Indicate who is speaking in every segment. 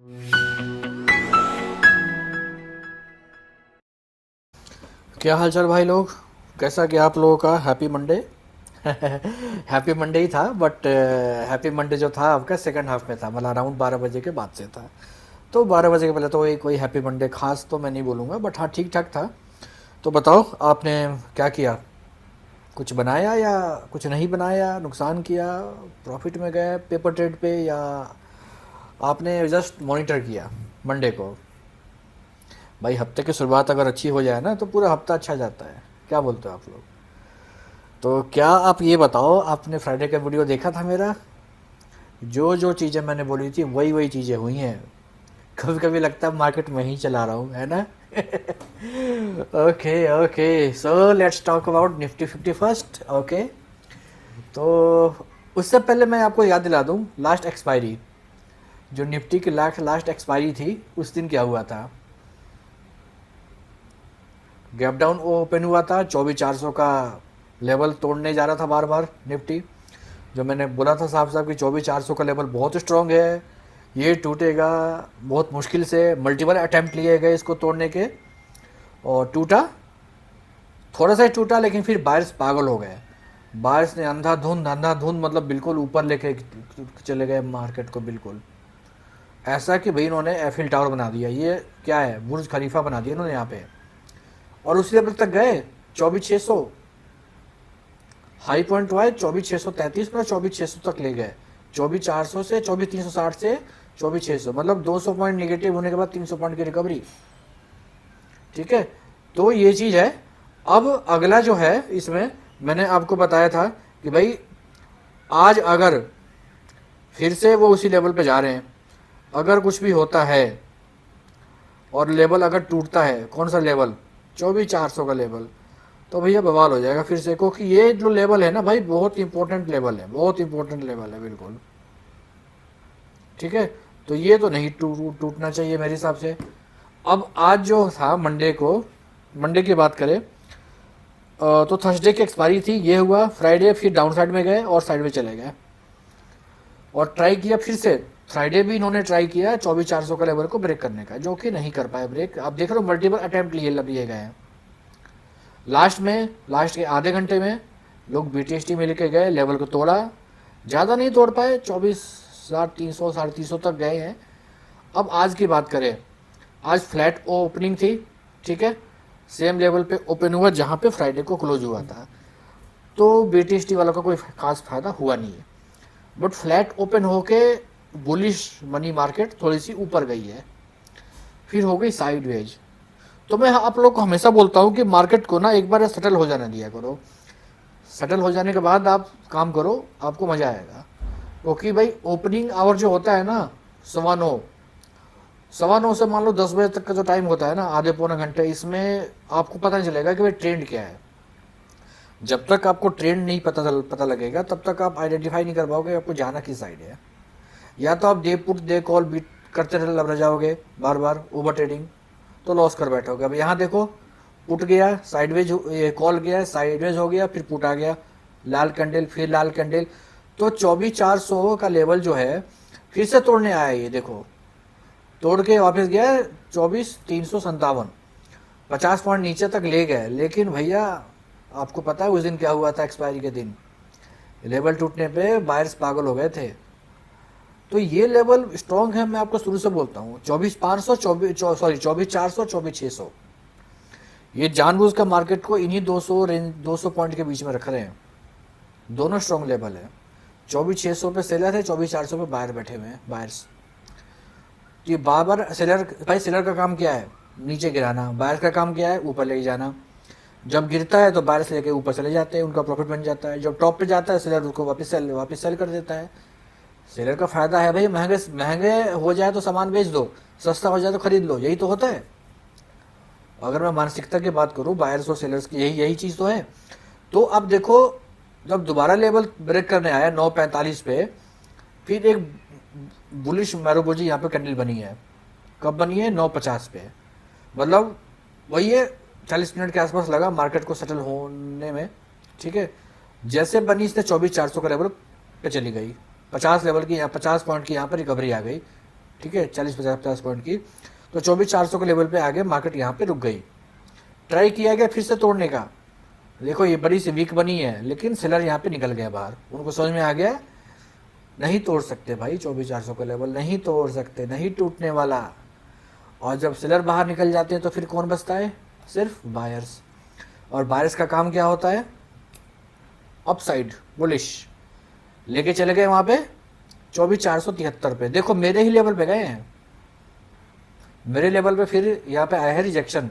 Speaker 1: क्या हालचाल भाई लोग। कैसा गया आप लोगों का हैप्पी मंडे। हैप्पी मंडे ही था बट हैप्पी मंडे जो था आपका सेकंड हाफ में था, मतलब अराउंड 12 बजे के बाद से था। तो 12 बजे के पहले तो कोई हैप्पी मंडे खास तो मैं नहीं बोलूँगा, बट हाँ ठीक ठाक था। तो बताओ आपने क्या किया, कुछ बनाया या कुछ नहीं बनाया, नुकसान किया, प्रॉफिट में गए पेपर ट्रेड पे, या आपने जस्ट मॉनिटर किया मंडे को। भाई हफ्ते की शुरुआत अगर अच्छी हो जाए ना तो पूरा हफ्ता अच्छा जाता है। क्या बोलते हो आप लोग। तो क्या आप ये बताओ, आपने फ्राइडे का वीडियो देखा था मेरा। जो जो चीज़ें मैंने बोली थी वही वही चीज़ें हुई हैं। कभी कभी लगता है मार्केट में ही चला रहा हूँ, है ना। Okay okay, so let's talk about Nifty 50 first. Okay, तो उससे पहले मैं आपको याद दिला दूँ लास्ट एक्सपायरी, जो निफ्टी की लास्ट एक्सपायरी थी उस दिन क्या हुआ था। गैप डाउन ओपन हुआ था, 24,400 का लेवल तोड़ने जा रहा था बार बार निफ्टी। जो मैंने बोला था साफ साफ कि 24,400 का लेवल बहुत स्ट्रांग है, ये टूटेगा बहुत मुश्किल से। मल्टीपल अटैम्प्ट लिए गए इसको तोड़ने के, और टूटा, थोड़ा सा ही टूटा, लेकिन फिर बायर्स पागल हो गए। बायर्स ने अंधाधुंध मतलब बिल्कुल ऊपर लेके चले गए मार्केट को। बिल्कुल ऐसा कि भाई इन्होंने एफिल टावर बना दिया, ये क्या है, बुर्ज खलीफा बना दिया इन्होंने यहाँ पे। और उसी लेवल तक गए 24,600। हाई पॉइंट हुआ है 24,633 पर, 24,600 तक ले गए। 24,400 से 24,360 से 24,600, मतलब 200 पॉइंट निगेटिव होने के बाद 300 पॉइंट की रिकवरी। ठीक है, तो ये चीज़ है। अब अगला जो है इसमें मैंने आपको बताया था कि भाई आज अगर फिर से वो उसी लेवल पे जा रहे हैं, अगर कुछ भी होता है और लेवल अगर टूटता है, कौन सा लेवल, 24,400 का लेवल, तो भैया बवाल हो जाएगा फिर से। क्योंकि ये जो लेवल है ना भाई, बहुत इंपॉर्टेंट लेवल है, बहुत इंपॉर्टेंट लेवल है बिल्कुल। ठीक है, तो ये तो नहीं टूटना चाहिए मेरे हिसाब से। अब आज जो था मंडे को, मंडे की बात करें तो थर्सडे की एक्सपायरी थी, ये हुआ। फ्राइडे फिर डाउन साइड में गए और साइड में चले गए, और ट्राई किया फिर से। फ्राइडे भी इन्होंने ट्राई किया 24,400 का लेवल को ब्रेक करने का, जो कि नहीं कर पाए ब्रेक। आप देख रहे हो मल्टीपल अटेम्प्ट लिए गए हैं। लास्ट के आधे घंटे में लोग BTST में लेके गए, लेवल को तोड़ा, ज़्यादा नहीं तोड़ पाए, 24,300 350 तक गए हैं। अब आज की बात करें, आज फ्लैट ओपनिंग थी। ठीक है, सेम लेवल पे ओपन हुआ जहाँ पे फ्राइडे को क्लोज हुआ था। तो BTST वालों का कोई खास फायदा हुआ नहीं है, बट फ्लैट ओपन होके बुलिश मनी मार्केट थोड़ी सी ऊपर गई है, फिर हो गई साइडवेज। तो मैं आप लोग को हमेशा बोलता हूँ कि मार्केट को ना एक बार सेटल हो जाने दिया करो। सेटल हो जाने के बाद आप काम करो, आपको मज़ा आएगा। क्योंकि भाई ओपनिंग आवर जो होता है ना, 9:15, 9:15 से मान लो 10 बजे तक का जो टाइम होता है ना, आधे पौने घंटे, इसमें आपको पता नहीं चलेगा कि भाई ट्रेंड क्या है। जब तक आपको ट्रेंड नहीं पता लगेगा तब तक आप आइडेंटिफाई नहीं कर पाओगे आपको जाना किस साइड है। या तो आप डे पुट डे कॉल बीट करते रह जाओगे बार बार, ओवर ट्रेडिंग, तो लॉस कर बैठोगे। अब यहाँ देखो, पुट गया साइडवेज, ये कॉल गया साइडवेज हो गया, फिर पुट आ गया, लाल कैंडल, फिर लाल कैंडल। तो 24,400 का लेवल जो है फिर से तोड़ने आया, ये देखो तोड़ के वापस गया 24,357, 50 पॉइंट नीचे तक ले गए। लेकिन भैया आपको पता है उस दिन क्या हुआ था, एक्सपायरी के दिन लेवल टूटने पे बायर्स पागल हो गए थे। तो ये लेवल स्ट्रॉन्ग है, मैं आपको शुरू से बोलता हूँ। 24,500 24,400 24,600, ये जानबूझ का मार्केट को इन्हीं 200 पॉइंट के बीच में रख रहे हैं। दोनों स्ट्रॉन्ग लेवल है। 24,600 पे सेलर है, 24,400 पे बायर बैठे हुए हैं बायर्स। तो ये बार बार सेलर, भाई सेलर का काम क्या है, नीचे गिराना। बायर का काम क्या है, ऊपर ले जाना। जब गिरता है तो बायर से लेके ऊपर चले जाते हैं, उनका प्रॉफिट बन जाता है। जब टॉप पे जाता है सेलर उसको वापस सेल कर देता है। सेलर का फायदा है भाई, महंगे हो जाए तो सामान बेच दो, सस्ता हो जाए तो खरीद लो, यही तो होता है। अगर मैं मानसिकता की बात करूं, बायर्स और सेलर्स की यही चीज़ तो है। तो अब देखो, जब दोबारा लेवल ब्रेक करने आया 9:45 पे, फिर एक बुलिश मैरोबोजी यहाँ पे कैंडल बनी है। कब बनी है, 9:50 पे। मतलब वही है, 40 मिनट के आसपास लगा मार्केट को सेटल होने में। ठीक है, जैसे बनी इसने 24,400 का लेवल पे चली गई, 50 लेवल की, यहाँ 50 पॉइंट की यहाँ पर रिकवरी आ गई। ठीक है, 40-50 पॉइंट की। तो 24,400 के लेवल पे आगे मार्केट यहाँ पे रुक गई। ट्राई किया गया फिर से तोड़ने का, देखो ये बड़ी सी वीक बनी है, लेकिन सेलर यहाँ पे निकल गए बाहर। उनको समझ में आ गया नहीं तोड़ सकते भाई, 24,400 का लेवल नहीं तोड़ सकते, नहीं टूटने वाला। और जब सेलर बाहर निकल जाते हैं तो फिर कौन बचता है? सिर्फ बायर्स। और बायर्स का काम क्या होता है? अपसाइड बुलिश, लेके चले गए वहां पे 24,473 पे। देखो मेरे ही लेवल पे गए हैं, मेरे लेवल पे फिर यहाँ पे आया है रिजेक्शन।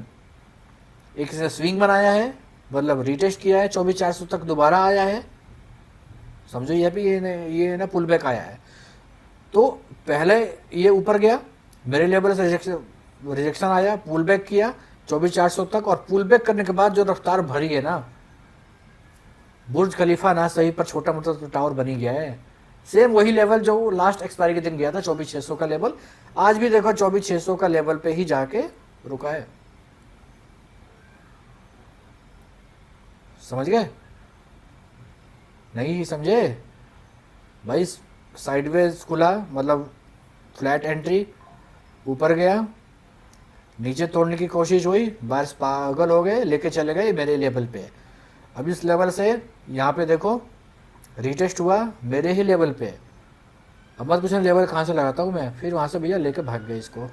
Speaker 1: एक से स्विंग बनाया है, मतलब रिटेस्ट किया है, 24,400 तक दोबारा आया है, समझो ये भी ये ना पुल बैक आया है। तो पहले ये ऊपर गया, मेरे लेवल से रिजेक्शन आया, पुल बैक किया 24,400 तक, और पुल बैक करने के बाद जो रफ्तार भरी है ना, बुर्ज खलीफा ना सही पर छोटा मोटा तो टावर बनी गया है। सेम वही लेवल जो लास्ट एक्सपायरी के दिन गया था 24,600 का लेवल, आज भी देखो 24,600 का लेवल पे ही जाके रुका है। समझ गए? नहीं समझे भाई? साइडवेज खुला मतलब फ्लैट एंट्री, ऊपर गया, नीचे तोड़ने की कोशिश हुई, बारिश पागल हो गए, लेके चले गए मेरे लेवल पे। अब इस लेवल से यहाँ पे देखो रिटेस्ट हुआ मेरे ही लेवल पे। अब मत पूछना लेवल कहाँ से लगाता हूँ मैं, फिर वहाँ से भैया लेके भाग गए इसको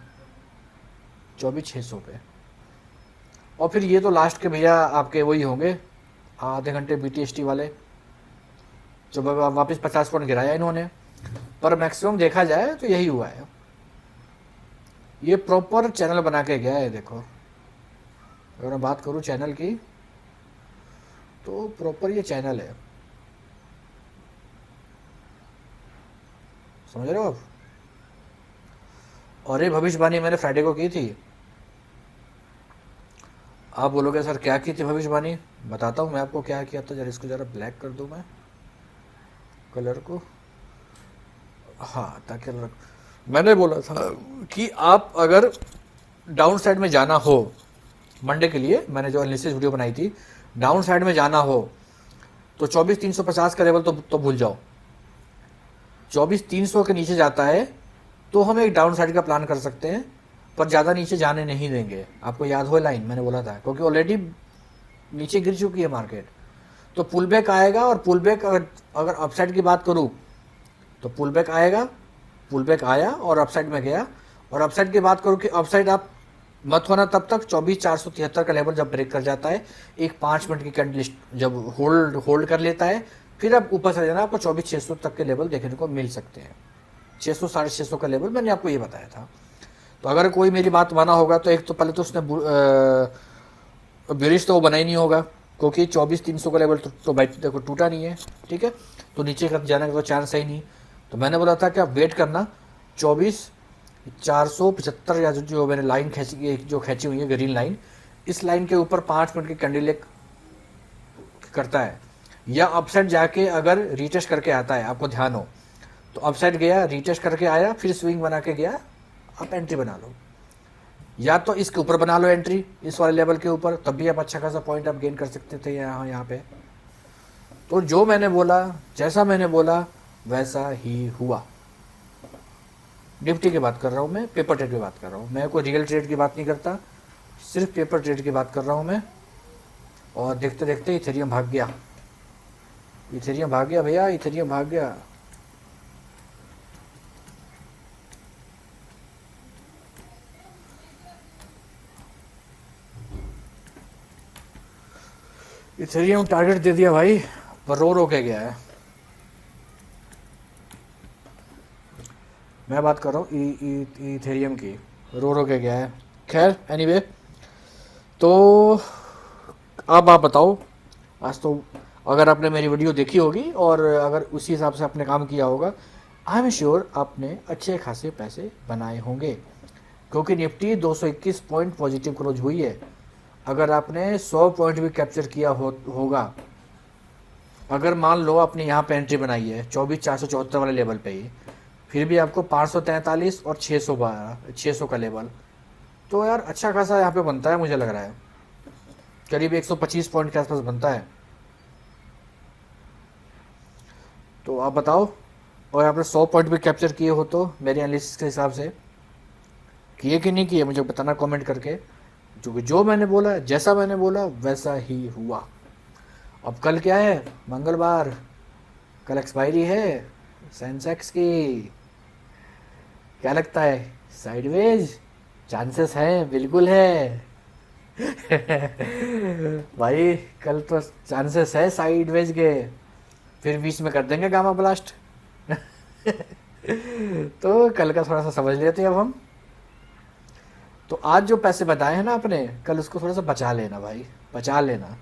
Speaker 1: 24,600 पे। और फिर ये तो लास्ट के भैया आपके वही होंगे आधे घंटे BTST वाले, जो वापस 50 पॉइंट गिराया इन्होंने। पर मैक्सिमम देखा जाए तो यही हुआ है, ये प्रॉपर चैनल बना के गया है। देखो अगर मैं बात करूँ चैनल की, तो प्रॉपर ये चैनल है, समझ रहे हो आप? और ये भविष्यवाणी मैंने फ्राइडे को की थी। आप बोलोगे सर क्या की थी भविष्यवाणी? बताता हूँ मैं आपको क्या किया था। जरा इसको जरा ब्लैक कर दूँ मैं कलर को, हाँ ताकि मैंने बोला था कि आप अगर डाउन साइड में जाना हो मंडे के लिए, मैंने जो एनालिसिस वीडियो बनाई थी, डाउन साइड में जाना हो तो 24,350 का लेवल तो भूल जाओ। 24,300 के नीचे जाता है तो हम एक डाउन साइड का प्लान कर सकते हैं, पर ज़्यादा नीचे जाने नहीं देंगे। आपको याद हो लाइन मैंने बोला था, क्योंकि ऑलरेडी नीचे गिर चुकी है मार्केट। तो पुल बैक आएगा, और पुल बैक अगर अपसाइड की बात करूँ तो पुल बैक आएगा, पुल बैक आया और अपसाइड में गया। और अपसाइड की बात करूँ कि अपसाइड आप मत होना तब तक 24,473 का लेवल जब ब्रेक कर जाता है, एक 5 मिनट की कैंडल जब होल्ड कर लेता है, फिर अब ऊपर चले जाना, आपको 24,600 तक के लेवल देखने को मिल सकते हैं। 600 650 का लेवल मैंने आपको ये बताया था। तो अगर कोई मेरी बात माना होगा तो एक तो पहले तो उसने बेरिश तो वो बना ही नहीं होगा, क्योंकि 24,300 का लेवल तो भाई देखो टूटा नहीं है, ठीक है, तो नीचे का जाने का तो चांस है ही नहीं। तो मैंने बोला था कि आप वेट करना 24,475 या जो मैंने लाइन खींची हुई है ग्रीन लाइन, इस लाइन के ऊपर 5 मिनट की कैंडल करता है, या अपसाइड जाके अगर रीटेस्ट करके आता है, आपको ध्यान हो तो अपसाइड गया, रीटेस्ट करके आया, फिर स्विंग बना के गया, आप एंट्री बना लो। या तो इसके ऊपर बना लो एंट्री, इस वाले लेवल के ऊपर, तब भी आप अच्छा खासा पॉइंट आप गेन कर सकते थे यहाँ पे। तो जो मैंने बोला, जैसा मैंने बोला वैसा ही हुआ। निफ्टी की बात कर रहा हूँ मैं, पेपर ट्रेड की बात कर रहा हूँ मैं, कोई रियल ट्रेड की बात नहीं करता, सिर्फ पेपर ट्रेड की बात कर रहा हूँ मैं। और देखते देखते इथेरियम भाग गया, इथेरियम भाग गया भैया, इथेरियम भाग गया। इथेरियम टारगेट दे दिया भाई, पर रो के गया है। मैं बात कर रहा हूँ इथेरियम की, रो के गया है। खैर एनीवे, तो अब आप बताओ, आज तो अगर आपने मेरी वीडियो देखी होगी और अगर उसी हिसाब से आपने काम किया होगा, आई एम श्योर आपने अच्छे खासे पैसे बनाए होंगे, क्योंकि निफ्टी 221 पॉइंट पॉजिटिव क्लोज हुई है। अगर आपने 100 पॉइंट भी कैप्चर किया होगा, अगर मान लो आपने यहाँ पे एंट्री बनाई है 24,474 वाले लेवल पे ही, फिर भी आपको 543 और 600 का लेवल, तो यार अच्छा खासा यहाँ पे बनता है, मुझे लग रहा है करीब 125 पॉइंट के आसपास बनता है। तो आप बताओ, और आपने 100 पॉइंट भी कैप्चर किए हो तो मेरे एनालिसिस के हिसाब से किए कि नहीं किए मुझे बताना कमेंट करके, क्योंकि जो मैंने बोला, जैसा मैंने बोला वैसा ही हुआ। अब कल क्या है, मंगलवार, कल एक्सपायरी है सेंसेक्स की। क्या लगता है, साइडवेज? चांसेस हैं, बिल्कुल है। भाई कल तो चांसेस है साइडवेज के, फिर बीच में कर देंगे गामा ब्लास्ट। तो कल का थोड़ा सा समझ लेते हैं अब हम। तो आज जो पैसे बताए हैं ना आपने, कल उसको थोड़ा सा बचा लेना भाई, बचा लेना,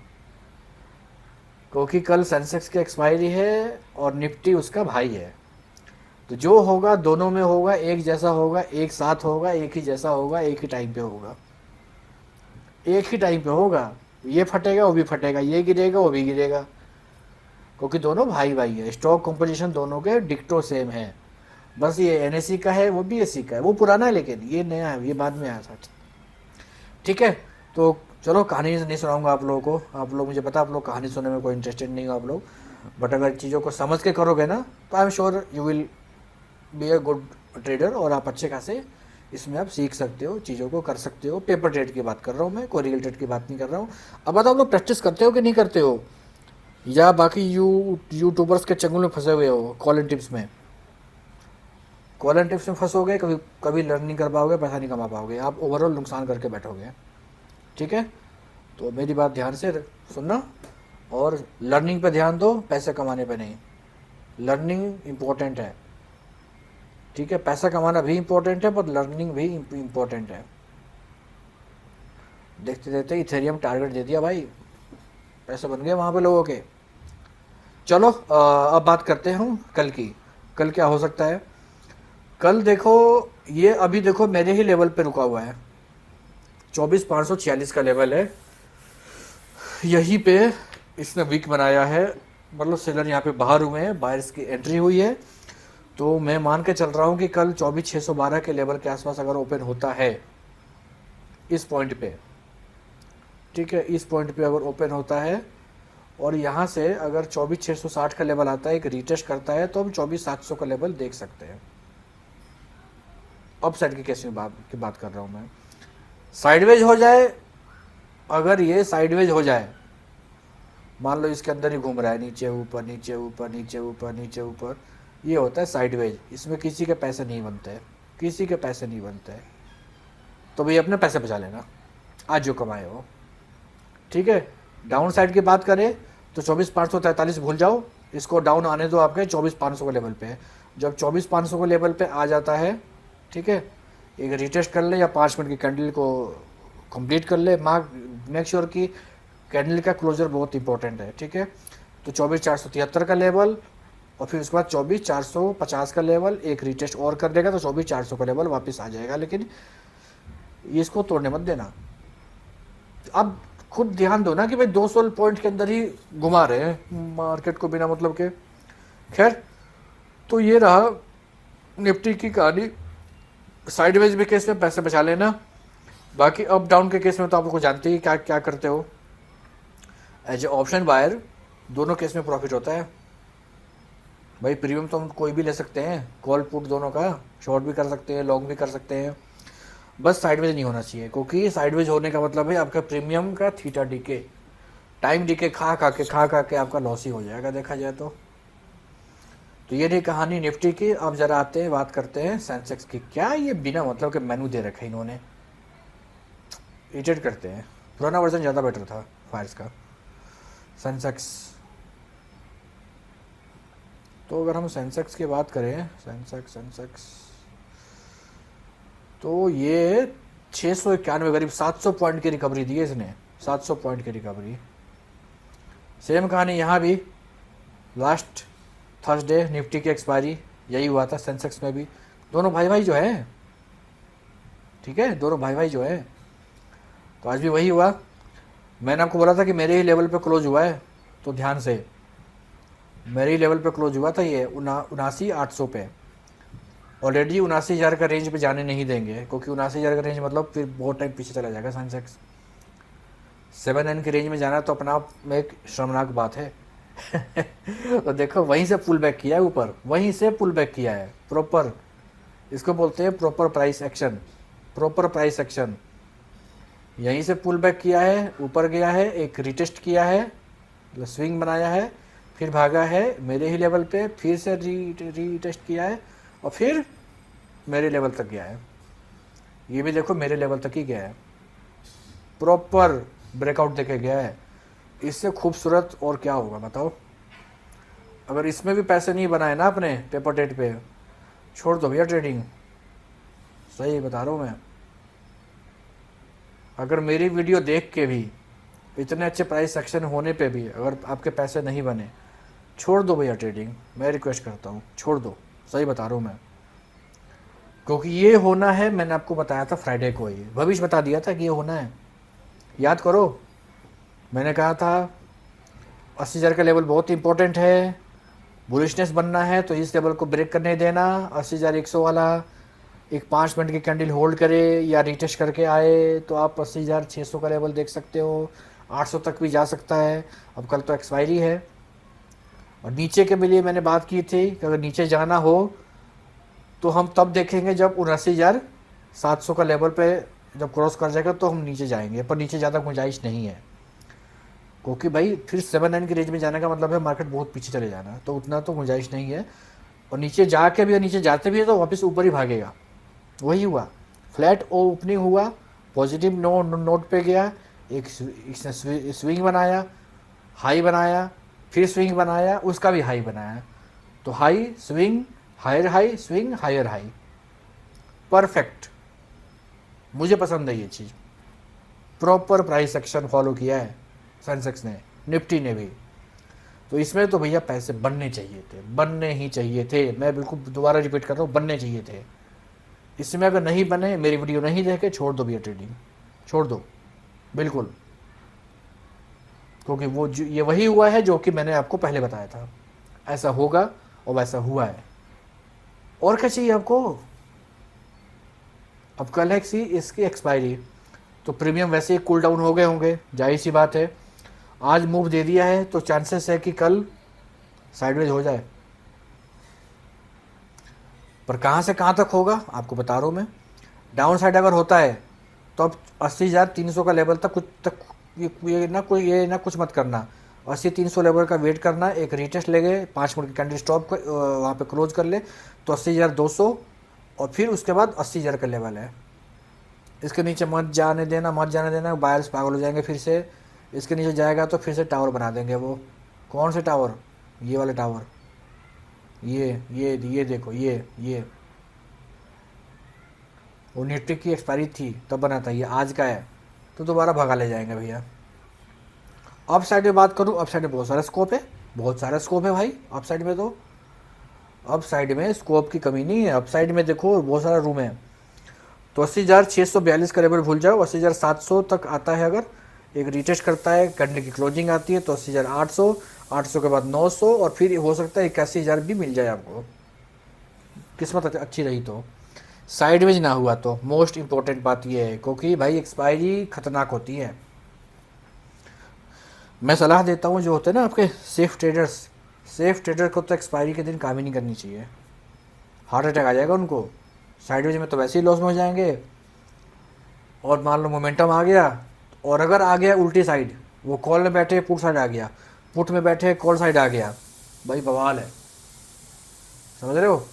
Speaker 1: क्योंकि कल सेंसेक्स की एक्सपायरी है और निफ्टी उसका भाई है। तो जो होगा दोनों में होगा, एक जैसा होगा, एक साथ होगा, एक ही जैसा होगा, एक ही टाइम पे होगा, एक ही टाइम पे होगा। ये फटेगा वो भी फटेगा, ये गिरेगा वो भी गिरेगा, क्योंकि दोनों भाई भाई है। स्टॉक कंपोजिशन दोनों के डिक्टो सेम है, बस ये एनएससी का है, वो बीएससी का है। वो पुराना है लेकिन ये नया है, ये बाद में आया था। ठीक है, तो चलो कहानी नहीं सुनाऊंगा आप लोगों को। आप लोग, मुझे पता आप लोग कहानी सुनने में कोई इंटरेस्टेड नहीं हो आप लोग, बट अगर चीज़ों को समझ के करोगे ना तो I am sure you will be a good trader, और आप अच्छे खासे इसमें आप सीख सकते हो, चीज़ों को कर सकते हो। पेपर ट्रेड की बात कर रहा हूँ मैं, कोई रियल ट्रेड की बात नहीं कर रहा हूँ। अब बताओ आप लोग प्रैक्टिस करते हो कि नहीं करते हो, या बाकी यूट्यूबर्स के चंगुल में फंसे हुए हो कॉल एंड टिप्स में। कॉल एंड टिप्स में फंसोगे, कभी कभी लर्न नहीं कर पाओगे, पैसा नहीं कमा पाओगे, आप ओवरऑल नुकसान करके बैठोगे। ठीक है, तो मेरी बात ध्यान से सुनना, और लर्निंग पे ध्यान दो, पैसे कमाने पे नहीं। लर्निंग इम्पोर्टेंट है, ठीक है, पैसा कमाना भी इम्पोर्टेंट है पर लर्निंग भी इम्पोर्टेंट है। देखते देखते इथेरियम टारगेट दे दिया भाई, पैसे बन गए वहाँ पे लोगों के। चलो अब बात करते हैं कल की। कल क्या हो सकता है, कल देखो, ये अभी देखो मेरे ही लेवल पे रुका हुआ है, 24,546 का लेवल है, यहीं पे इसने वीक बनाया है। मतलब सेलर यहाँ पे बाहर हुए हैं, बायर्स की एंट्री हुई है। तो मैं मान के चल रहा हूँ कि कल 24,612 के लेवल के आसपास अगर ओपन होता है इस पॉइंट पे, ठीक है, इस पॉइंट पे अगर ओपन होता है और यहाँ से अगर 24,660 का लेवल आता है, एक रीटेस्ट करता है, तो हम 24,700 का लेवल देख सकते हैं। अप साइड की केस में की बात कर रहा हूँ मैं। साइडवेज हो जाए, अगर ये साइडवेज हो जाए, मान लो इसके अंदर ही घूम रहा है, नीचे ऊपर नीचे ऊपर नीचे ऊपर नीचे ऊपर, ये होता है साइडवेज। इसमें किसी के पैसे नहीं बनते, किसी के पैसे नहीं बनते। तो भाई अपने पैसे बचा लेना आज जो कमाए हो। ठीक है, डाउन साइड की बात करें तो 24,543 भूल जाओ, इसको डाउन आने दो आपके 24,500 के लेवल पे। जब 24,500 के लेवल पे आ जाता है, ठीक है, एक रिटेस्ट कर ले या 5 मिनट की कैंडल को कंप्लीट कर ले। मेक श्योर कि कैंडल का क्लोजर बहुत इंपॉर्टेंट है। ठीक है, तो 24,473 का लेवल, और फिर उसके बाद 24,450 का लेवल, एक रिटेस्ट और कर देगा तो 24,400 का लेवल वापस आ जाएगा। लेकिन इसको तोड़ने मत देना। अब खुद ध्यान दो ना कि भाई 200 पॉइंट के अंदर ही घुमा रहे हैं मार्केट को बिना मतलब के। खैर, तो ये रहा निफ्टी की कहानी। साइडवेज के केस में पैसे बचा लेना, बाकी अप डाउन के केस में तो आप लोग जानते ही क्या क्या करते हो। एज ए ऑप्शन बायर दोनों केस में प्रॉफिट होता है भाई। प्रीमियम तो हम कोई भी ले सकते हैं, कॉल पुट दोनों का, शॉर्ट भी कर सकते हैं, लॉन्ग भी कर सकते हैं, बस साइडवेज नहीं होना चाहिए। क्योंकि साइडवेज होने का मतलब है आपका प्रीमियम का थीटा डीके, टाइम डीके खा खा के आपका लॉस ही हो जाएगा देखा जाए तो। ये नहीं कहानी निफ्टी की। अब जरा आते हैं, बात करते हैं सेंसेक्स की। क्या ये बिना मतलब के मेनू दे रखा है इन्होंने, इरिटेट करते हैं। पुराना वर्जन ज़्यादा बेटर था फायर्स का। सेंसेक्स, तो अगर हम सेंसेक्स की बात करें, सेंसेक्स तो ये 691 करीब 700 पॉइंट की रिकवरी दी है इसने, 700 पॉइंट की रिकवरी। सेम कहानी यहाँ भी, लास्ट थर्सडे निफ्टी की एक्सपायरी यही हुआ था सेंसेक्स में भी। दोनों भाई भाई जो है, ठीक है, दोनों भाई भाई जो है, तो आज भी वही हुआ। मैंने आपको बोला था कि मेरे ही लेवल पे क्लोज हुआ है, तो ध्यान से, मेरे ही लेवल पे क्लोज हुआ था ये 79,800 पे। ऑलरेडी 79,000 का रेंज पे जाने नहीं देंगे, क्योंकि 79,000 का रेंज मतलब फिर बहुत टाइम पीछे चला जाएगा सेंसेक्स। 7N की रेंज में जाना तो अपना आप में एक शर्मनाक बात है। तो देखो वहीं से पुल बैक किया है ऊपर, वहीं से पुल बैक किया है प्रॉपर। इसको बोलते हैं proper price action. Proper price action, यहीं से पुल बैक किया है, ऊपर गया है, एक रिटेस्ट किया है, स्विंग बनाया है, फिर भागा है मेरे ही लेवल पे, फिर से रीटेस्ट किया है और फिर मेरे लेवल तक गया है। ये भी देखो मेरे लेवल तक ही गया है, प्रॉपर ब्रेकआउट देके गया है। इससे खूबसूरत और क्या होगा बताओ। अगर इसमें भी पैसे नहीं बनाए ना अपने पेपर डेट पे, छोड़ दो भैया ट्रेडिंग, सही बता रहा हूँ मैं। अगर मेरी वीडियो देख के भी, इतने अच्छे प्राइस सेक्शन होने पे भी अगर आपके पैसे नहीं बने, छोड़ दो भैया ट्रेडिंग, मैं रिक्वेस्ट करता हूँ छोड़ दो, सही बता रहा हूँ मैं। क्योंकि ये होना है, मैंने आपको बताया था फ्राइडे को, ये भविष्य बता दिया था कि ये होना है, याद करो। मैंने कहा था 80,000 का लेवल बहुत इंपॉर्टेंट है, बुलिशनेस बनना है तो इस लेवल को ब्रेक करने देना। 80,100 वाला एक 5 मिनट की कैंडल होल्ड करे या रिटेस्ट करके आए तो आप 80,600 का लेवल देख सकते हो, 800 तक भी जा सकता है। अब कल तो एक्सपायरी है। और नीचे के लिए मैंने बात की थी कि अगर नीचे जाना हो तो हम तब देखेंगे जब 79,700 का लेवल पे जब क्रॉस कर जाएगा तो हम नीचे जाएंगे, पर नीचे ज़्यादा गुंजाइश नहीं है, क्योंकि भाई फिर 7-9 की रेंज में जाने का मतलब है मार्केट बहुत पीछे चले जाना, तो उतना तो गुंजाइश नहीं है। और नीचे जाके भी, नीचे जाते भी है तो वापस ऊपर ही भागेगा। वही हुआ, फ्लैट ओपनिंग हुआ, पॉजिटिव नोट पे गया, एक इसने स्विंग बनाया, हाई बनाया, फिर स्विंग बनाया, उसका भी हाई बनाया, तो high swing higher high swing higher high, perfect. मुझे पसंद है ये चीज़, प्रॉपर प्राइस एक्शन फॉलो किया है सेंसेक्स ने, निफ्टी ने भी। तो इसमें तो भैया पैसे बनने चाहिए थे, बनने ही चाहिए थे, मैं बिल्कुल दोबारा रिपीट कर रहा हूँ, बनने चाहिए थे। इसमें अगर नहीं बने, मेरी वीडियो नहीं देखे, छोड़ दो भैया ट्रेडिंग, छोड़ दो बिल्कुल। क्योंकि वो ये वही हुआ है जो कि मैंने आपको पहले बताया था, ऐसा होगा और वैसा हुआ है। और क्या चाहिए आपको। अब कल है इसकी एक्सपायरी, तो प्रीमियम वैसे ही कूल डाउन हो गए होंगे, जाहिर सी बात है। आज मूव दे दिया है तो चांसेस है कि कल साइडवेज हो जाए, पर कहाँ से कहाँ तक होगा आपको बता रहा हूँ मैं। डाउन साइड अगर होता है तो अब 80,300 का लेवल तक ये ना कुछ मत करना, 80,300 लेवल का वेट करना, एक रीटेस्ट ले गए, 5 मिनट की कैंडल स्टॉप वहाँ पे क्लोज कर ले तो 80,200, और फिर उसके बाद 80,000 का लेवल है। इसके नीचे मत जाने देना, मत जाने देना, बायर्स पागल हो जाएंगे फिर से। इसके नीचे जाएगा तो फिर से टावर बना देंगे वो। कौन से टावर, ये वाले टावर, ये देखो, ये वो निफ्टी की एक्सपायरी थी तब बना था, ये आज का है तो दोबारा भगा ले जाएंगे भैया। अप साइड में बात करूँ, अप साइड में बहुत सारा स्कोप है, बहुत सारा स्कोप है भाई अप साइड में। तो अप साइड में स्कोप की कमी नहीं है, अप साइड में देखो बहुत सारा रूम है। तो 80,642 का लेवल भूल जाओ, 80,700 तक आता है, अगर एक रिटेस्ट करता है, कैंडल की क्लोजिंग आती है तो 80,800, 800 के बाद 900, और फिर हो सकता है 81,000 भी मिल जाए आपको, किस्मत अच्छी रही तो। साइडवेज ना हुआ तो मोस्ट इंपॉर्टेंट बात यह है, क्योंकि भाई एक्सपायरी खतरनाक होती है। मैं सलाह देता हूँ जो होते हैं ना आपके सेफ ट्रेडर को तो एक्सपायरी के दिन काम ही नहीं करनी चाहिए, हार्ट अटैक आ जाएगा उनको। साइडवेज में तो वैसे ही लॉस में हो जाएंगे, और मान लो मोमेंटम आ गया, और अगर आ गया उल्टी साइड, वो कॉल में बैठे पुट साइड आ गया, पुट में बैठे कॉल साइड आ गया, भाई बवाल है, समझ रहे हो।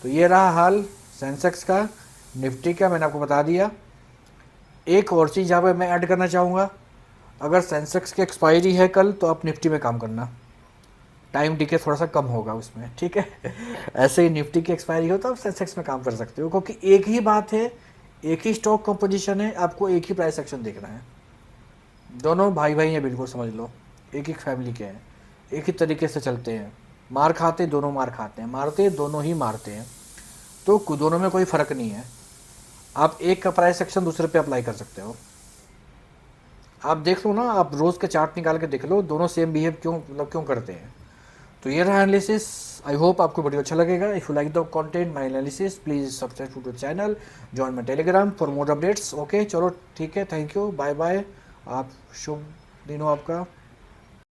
Speaker 1: तो ये रहा हाल सेंसेक्स का, निफ्टी का मैंने आपको बता दिया। एक और चीज़ यहाँ पे मैं ऐड करना चाहूँगा, अगर सेंसेक्स की एक्सपायरी है कल तो आप निफ्टी में काम करना, टाइम डिके थोड़ा सा कम होगा उसमें, ठीक है। ऐसे ही निफ्टी की एक्सपायरी हो तो आप सेंसेक्स में काम कर सकते हो, क्योंकि एक ही बात है, एक ही स्टॉक कंपोजिशन है, आपको एक ही प्राइस एक्शन देखना है। दोनों भाई भाई हैं बिल्कुल, समझ लो एक ही फैमिली के हैं, एक ही तरीके से चलते हैं, मार खाते दोनों मार खाते हैं, मारते दोनों ही मारते हैं, तो दोनों में कोई फ़र्क नहीं है। आप एक का प्राइस एक्शन दूसरे पे अप्लाई कर सकते हो। आप देख लो ना, आप रोज़ के चार्ट निकाल के देख लो, दोनों सेम बिहेव क्यों करते हैं। तो ये रहा एनालिसिस। आई होप आपको वीडियो अच्छा लगेगा। If you like the content my analysis, please subscribe to the channel, join my Telegram for more updates. Okay चलो ठीक है, थैंक यू, बाय बाय। आप शुभ दिन हो आपका।